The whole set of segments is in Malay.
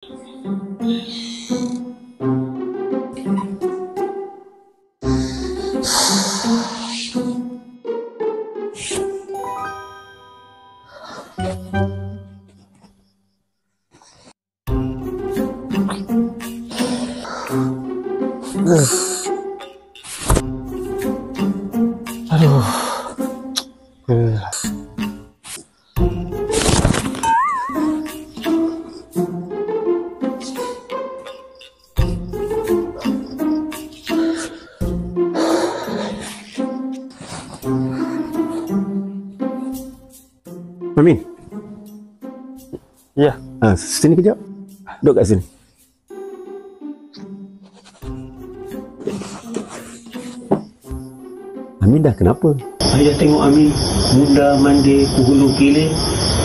Aduh. Amin. Ya. Sini kejap. Duduk kat sini. Amin dah kenapa? Ayah tengok Amin muda, mandi, kuhulu pilih.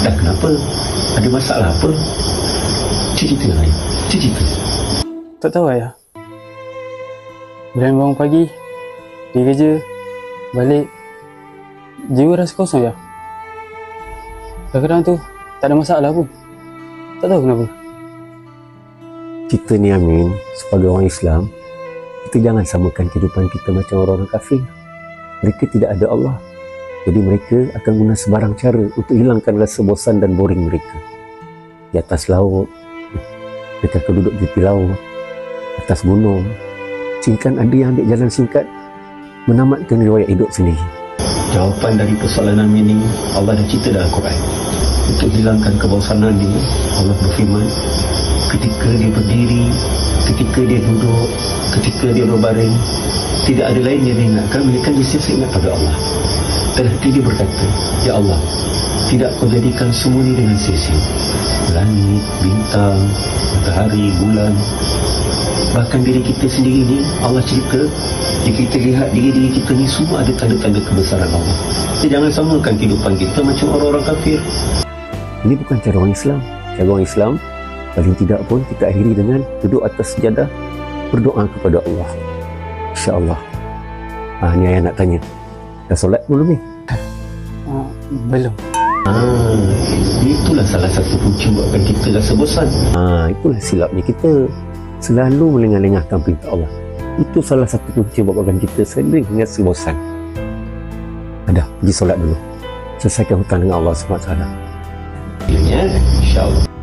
Dah kenapa? Ada masalah apa? Cerita dengan ayah. Cerita. Tak tahu ayah. Bila bangun pagi, pergi kerja, balik, jiwa rasa kosong ya. Kadang-kadang tu tak ada masalah pun. Tak tahu kenapa. Kita ni Amin, sebagai orang Islam, kita jangan samakan kehidupan kita macam orang-orang kafir. Mereka tidak ada Allah. Jadi mereka akan guna sebarang cara untuk hilangkan rasa bosan dan boring mereka. Di atas laut, mereka akan duduk di tepi laut, atas gunung. Singkat ada yang ambil jalan singkat, menamatkan riwayat hidup sendiri. Jawapan dari persoalan Amin ini, Allah dah cerita dalam Al-Quran. Untuk hilangkan kebosanan ini, Allah berfirman, ketika dia berdiri, ketika dia duduk, ketika dia berbaring, tidak ada lain yang diingatkan, mereka dia ingat pada Allah. Dan hati dia berkata, Ya Allah, tidak kau jadikan semua ini dengan sia-sia. Langit, bintang, matahari, bulan, bahkan diri kita sendiri ni, Allah cerita, jika kita lihat diri-diri kita ni semua ada tanda-tanda kebesaran Allah. Jadi jangan samakan kehidupan kita macam orang-orang kafir. Ini bukan cara orang Islam. Cara orang Islam, paling tidak pun kita akhiri dengan duduk atas sejadah, berdoa kepada Allah. InsyaAllah. Ni ayah nak tanya, dah solat belum ni? Belum. Itulah salah satu punca buatkan kita rasa bosan. Itulah silapnya kita selalu melengah-lengahkan perintah Allah. Itu salah satu punca buatkan kita sering rasa bosan. Dah, pergi solat dulu. Selesaikan hutang dengan Allah SWT. InsyaAllah.